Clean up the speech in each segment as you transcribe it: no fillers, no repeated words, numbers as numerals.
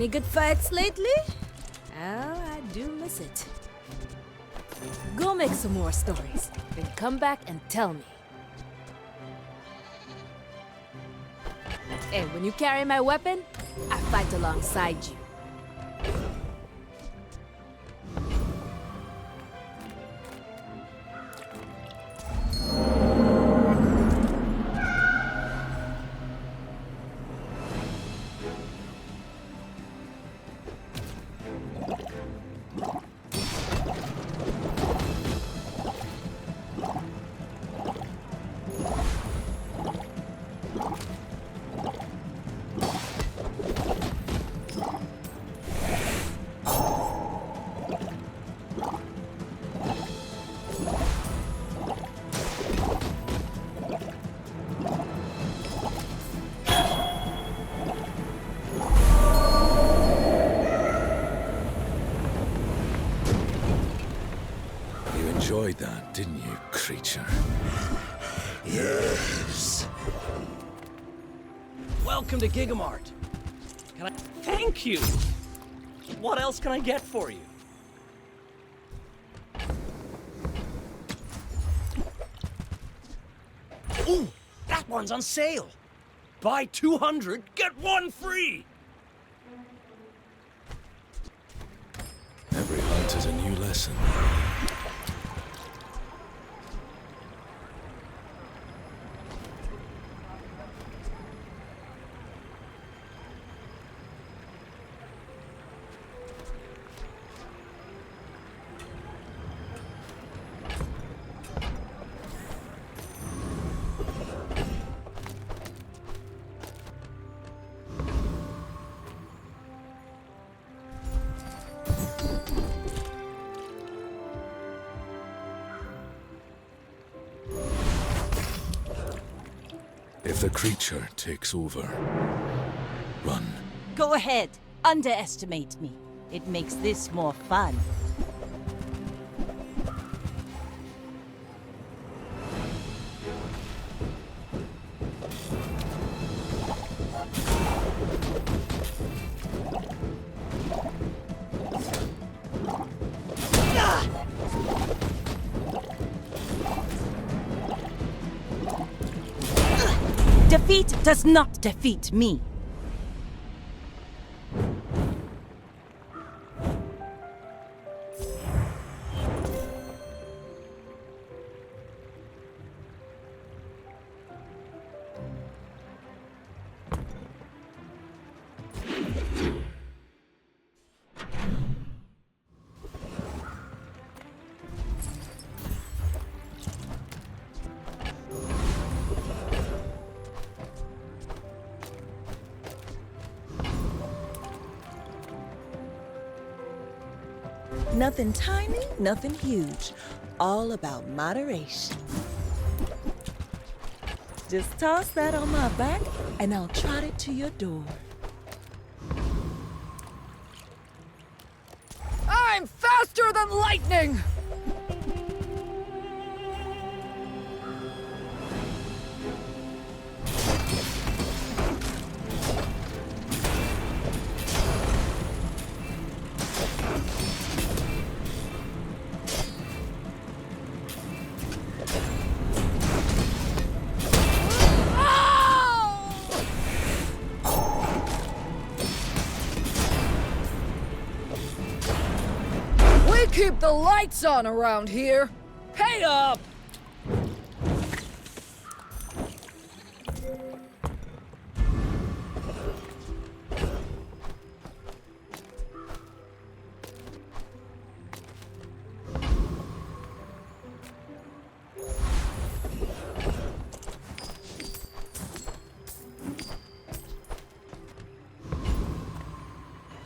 Any good fights lately? Oh, I do miss it. Go make some more stories, then come back and tell me. Hey, when you carry my weapon, I fight alongside you. Enjoyed that, didn't you, creature? Yes. Welcome to Gigamart. Can I... Thank you! What else can I get for you? Ooh, that one's on sale! Buy 200, get one free! Every hunt is a new lesson. If the creature takes over, run. Go ahead. Underestimate me. It makes this more fun. Defeat does not defeat me. Nothing tiny, nothing huge. All about moderation. Just toss that on my back, and I'll trot it to your door. I'm faster than lightning! Keep the lights on around here. Pay up!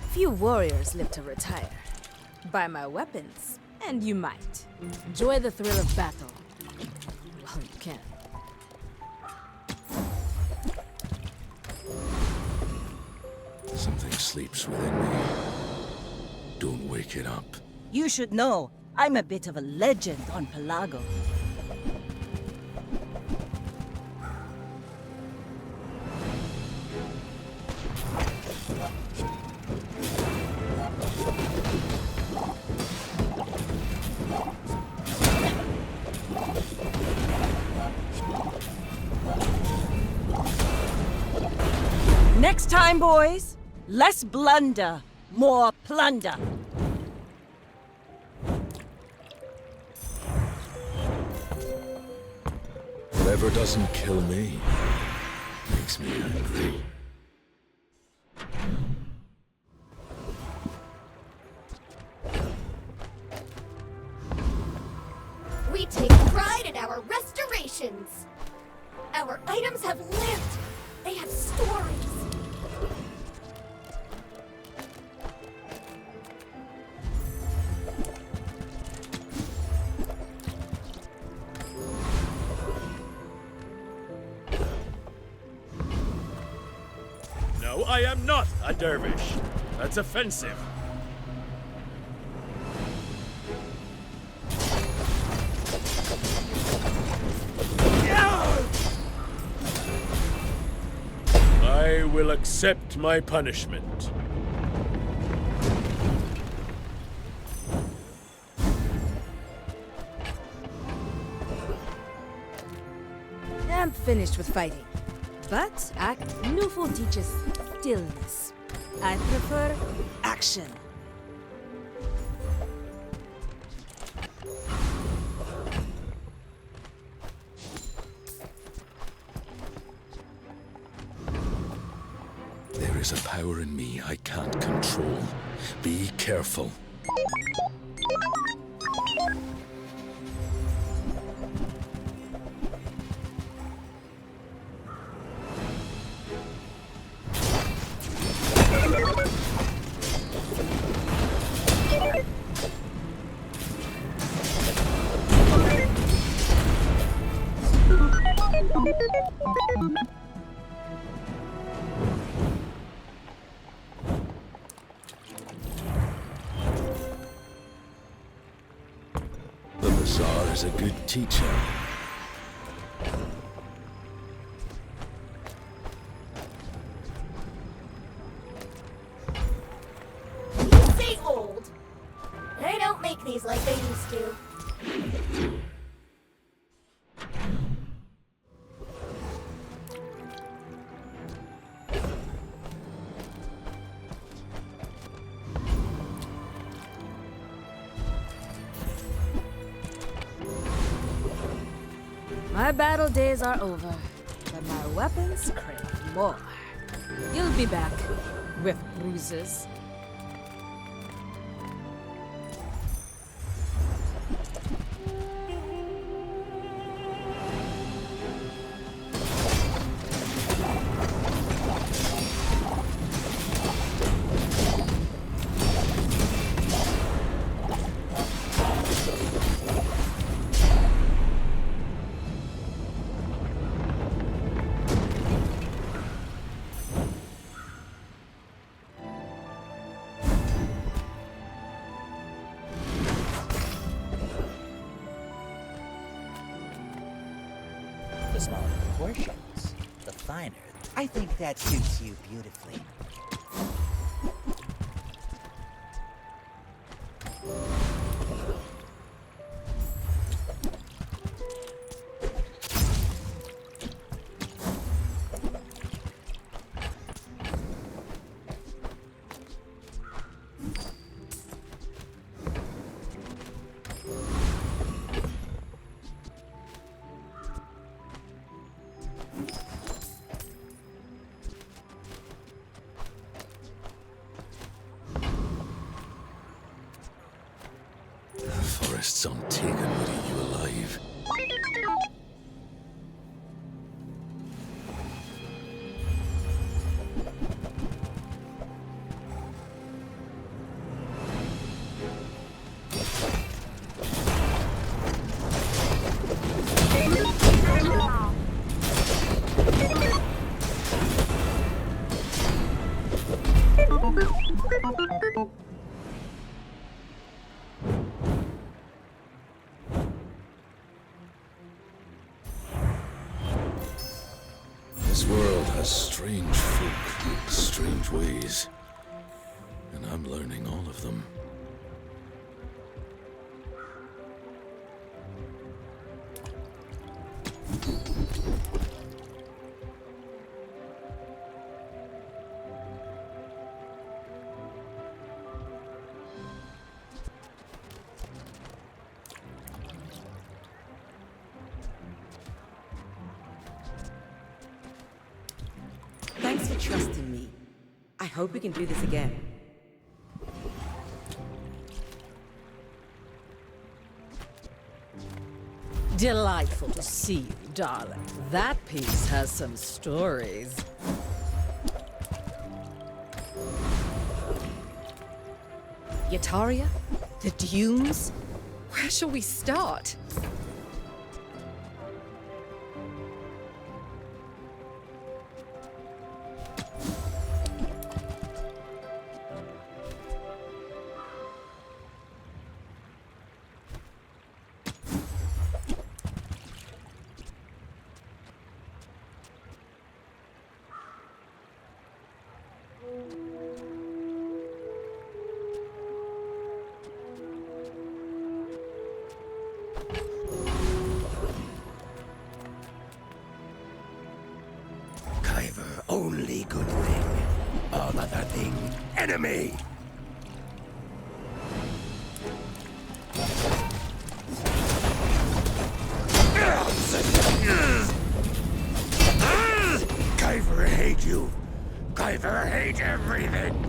Few warriors live to retire. Buy my weapons, and you might. Enjoy the thrill of battle. Well, you can. Something sleeps within me. Don't wake it up. You should know, I'm a bit of a legend on Pelago. Next time, boys, less blunder, more plunder. Whatever doesn't kill me makes me angry. We take pride in our restorations. Our items have lived. They have stories. No, I am not a dervish. That's offensive. I will accept my punishment. I'm finished with fighting. But Nufo teaches stillness. I prefer action. There is a power in me I can't control. Be careful. The Bazaar is a good teacher. You say old. They don't make these like they used to. My battle days are over, but my weapons crave more. You'll be back with bruises. The smaller the portions, the finer. I think that suits you beautifully. The forest's Antigonity you alive. This world has strange folk, strange ways, and I'm learning all of them. trust in me. I hope we can do this again. Delightful to see you, darling. That piece has some stories. Yataria? The dunes? Where shall we start? Only good thing. All other thing, enemy. Kyver hate you. Kyver hate everything.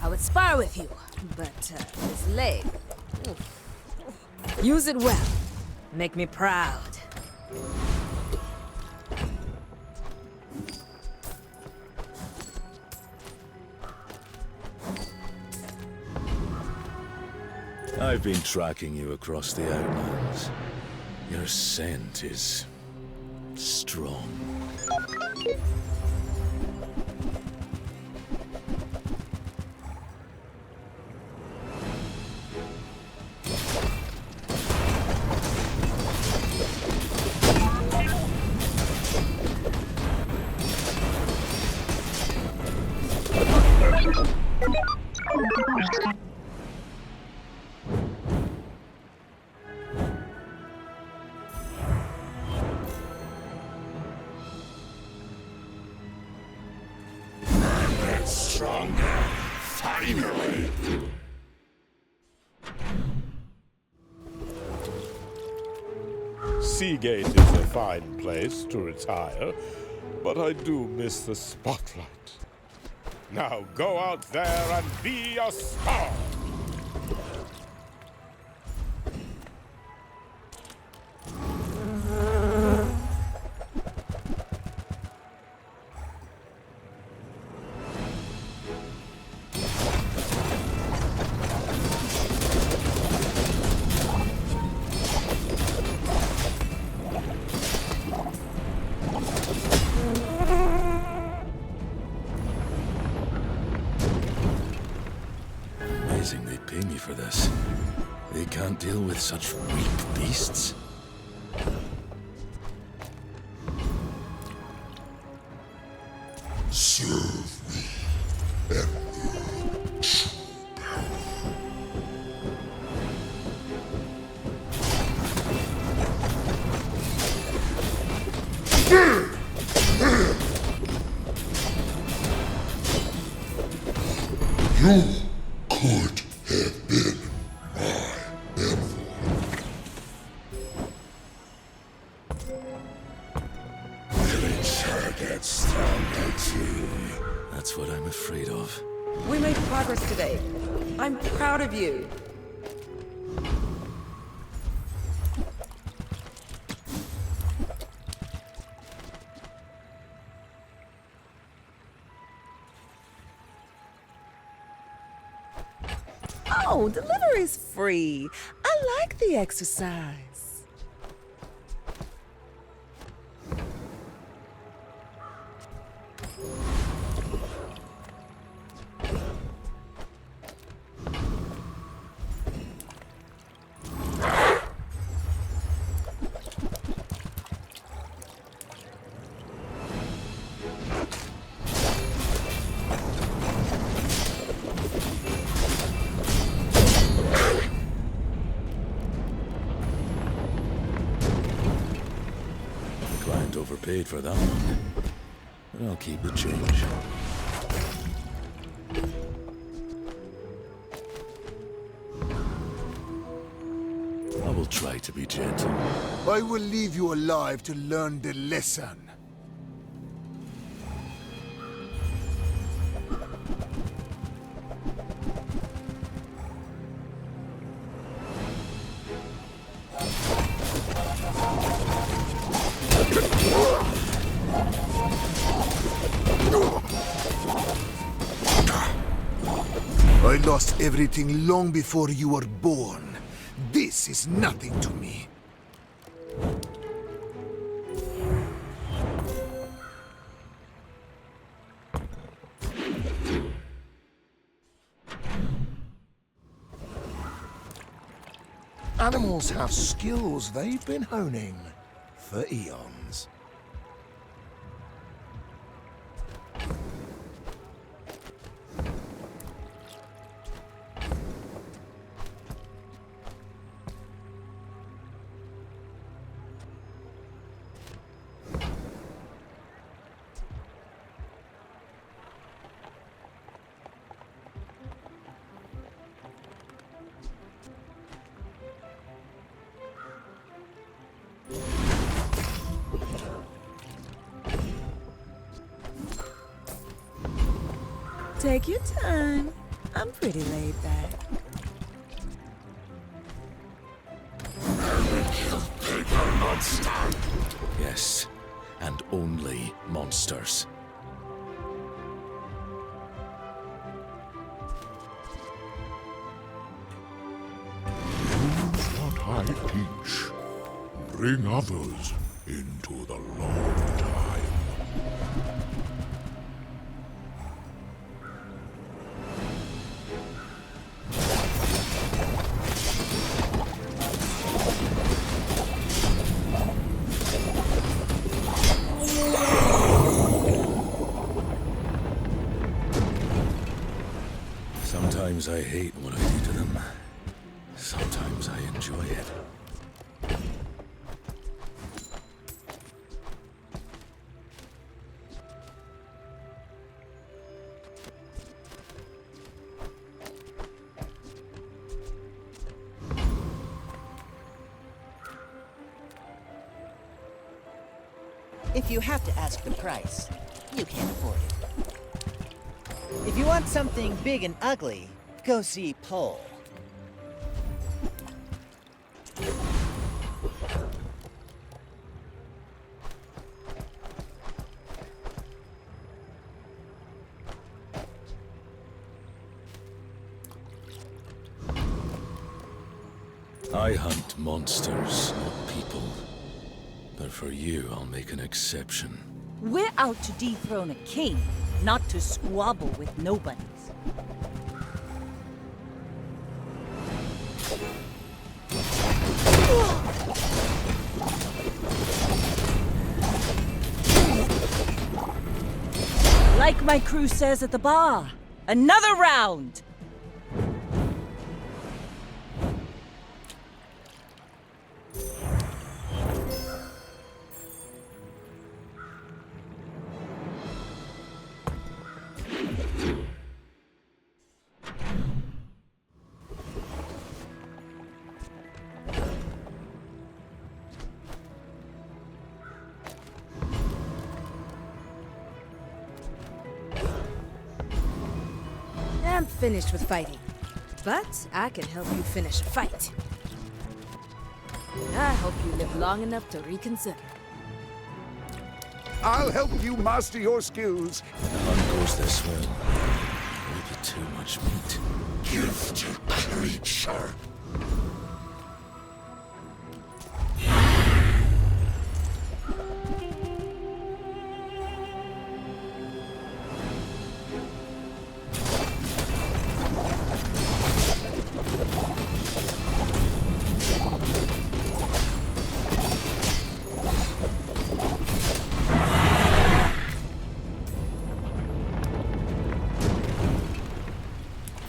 I would spar with you, but this leg. Use it well. Make me proud. I've been tracking you across the Outlands. Your scent is strong. Stronger, finally. Seagate is a fine place to retire, but I do miss the spotlight. Now go out there and be a star! Amazing they pay me for this. They can't deal with such weak beasts. Serve me. You could have been my envoy. Village gets stronger too. That's what I'm afraid of. We made progress today. I'm proud of you. Oh, delivery's free. I like the exercise. Client overpaid for that one. but I'll keep the change. I will try to be gentle. I will leave you alive to learn the lesson. I lost everything long before you were born. This is nothing to me. Animals have skills they've been honing for eons. Take your time. I'm pretty laid back. Paper monster! Yes, and only monsters. Use what I teach. Bring others into the long time. Sometimes I hate what I do to them. Sometimes I enjoy it. If you have to ask the price, you can't afford it. If you want something big and ugly, go see Pole. I hunt monsters, not people. But for you, I'll make an exception. We're out to dethrone a king, not to squabble with nobodies. Like my crew says at the bar, another round! I'm finished with fighting, but I can help you finish a fight. I hope you live long enough to reconsider. I'll help you master your skills. When the hunt goes this well, it'll be too much meat. Gifted creature.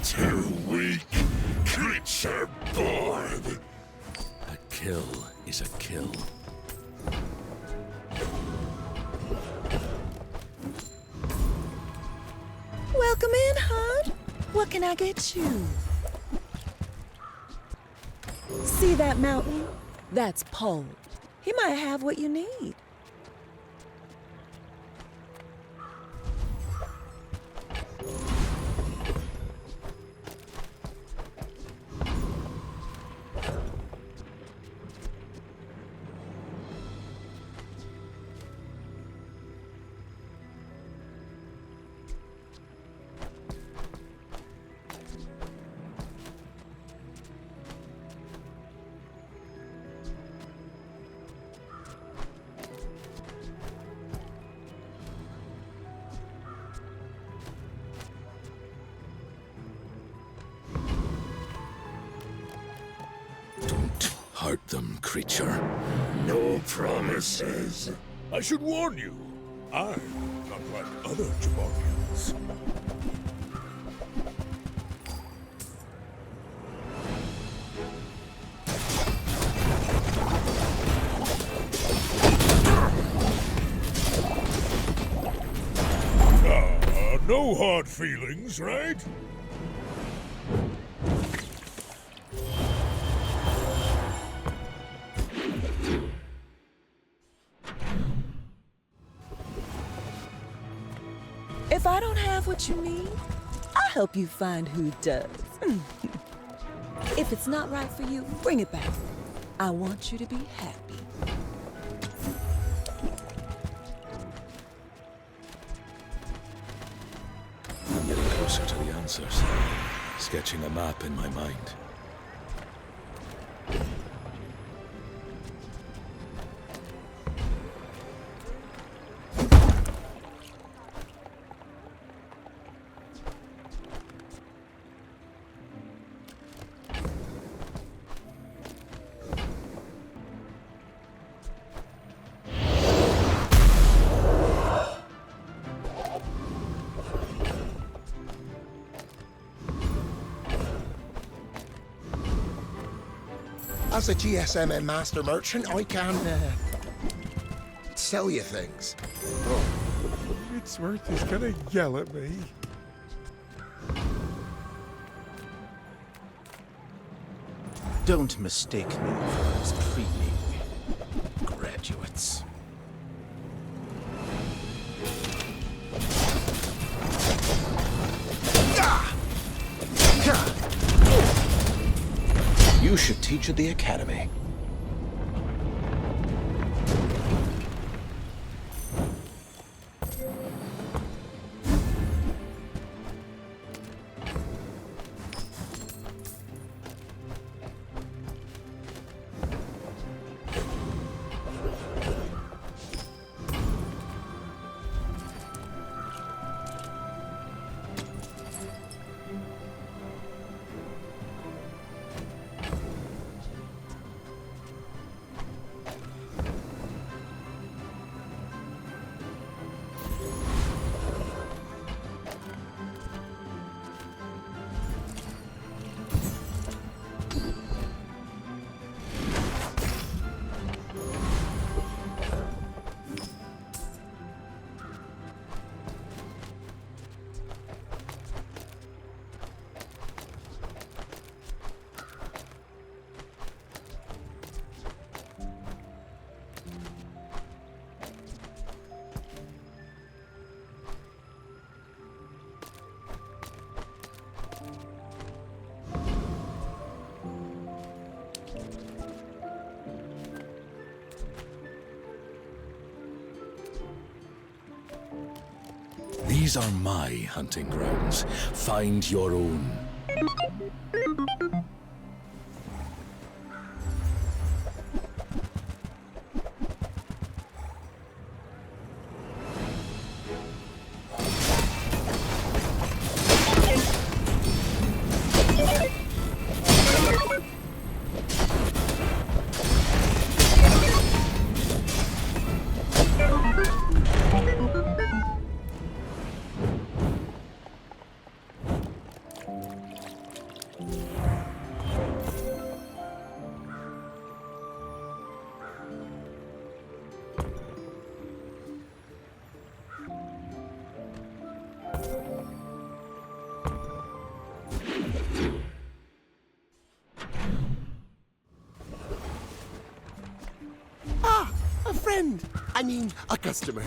Too weak, creature can I get you? See that mountain? That's Pole. He might have what you need. Hurt them, creature. No promises. I should warn you, I'm not like other Jabarians. No hard feelings, right? If I don't have what you need, I'll help you find who does. If it's not right for you, bring it back. I want you to be happy. I'm getting closer to the answers. Sketching a map in my mind. As a GSM and master merchant, I can sell you things. Oh, Midsworth is gonna yell at me. Don't mistake me for intriguing graduates. You should teach at the academy. These are my hunting grounds. Find your own. friend. I mean, a customer.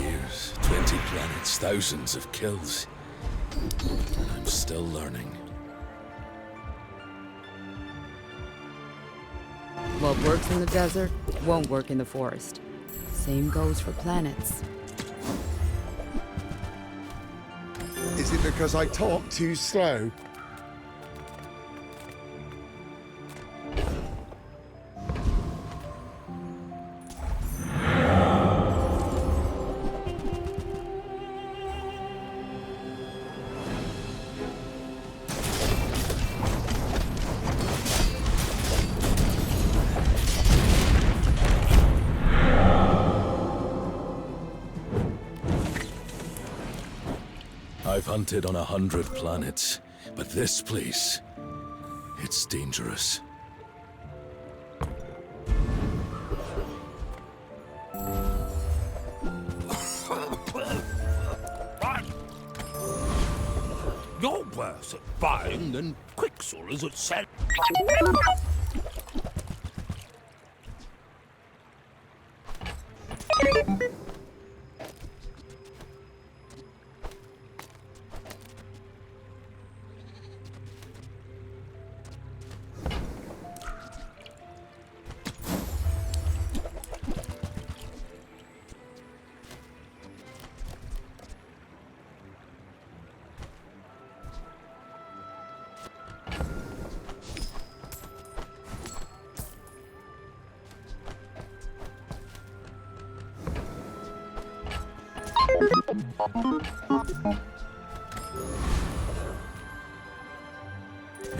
Years, 20 planets, thousands of kills. And I'm still learning. What works in the desert won't work in the forest. Same goes for planets. Is it because I talk too slow? I've hunted on 100 planets, but this place, it's dangerous. You're worse at buying than Quicksilver is at selling.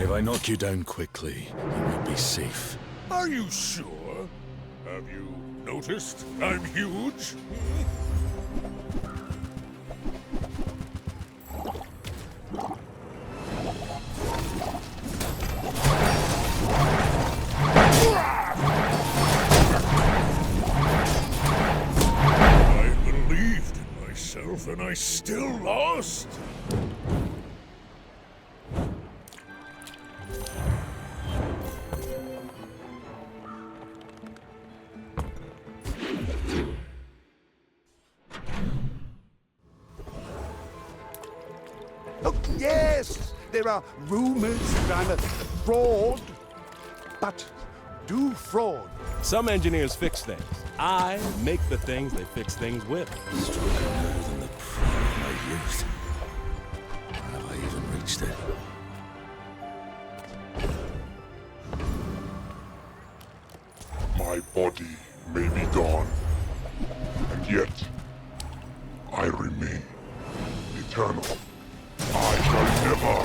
If I knock you down quickly, you will be safe. Are you sure? Have you noticed I'm huge? I believed in myself and I still lost. Oh, yes! There are rumors that I'm a fraud. But do fraud. Some engineers fix things. I make the things they fix things with. Stronger now than the prime of my youth. Or have I even reached it? My body may be gone, and yet I remain eternal. I shall never.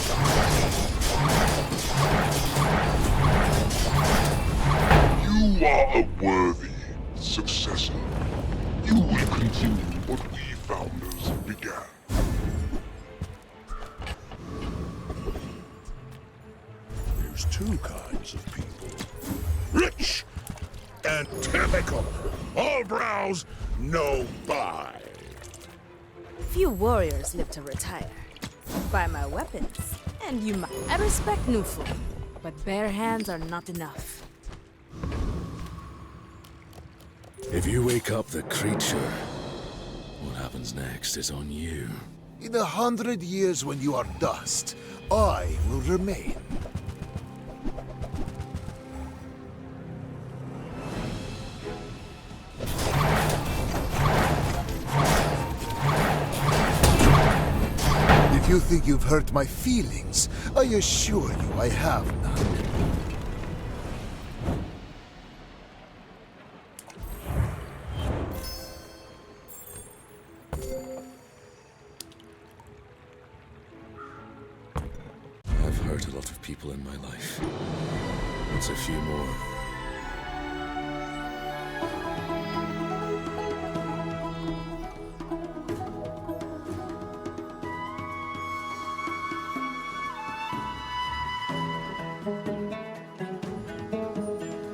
You are a worthy successor. You will continue what we founders began. There's two kinds of people. Rich and typical. All browse, no buy. Few warriors live to retire. Buy my weapons, and you might. I respect new food, but bare hands are not enough. If you wake up the creature, what happens next is on you. In 100 years when you are dust, I will remain. If you think you've hurt my feelings, I assure you I have none. I've hurt a lot of people in my life. What's a few more?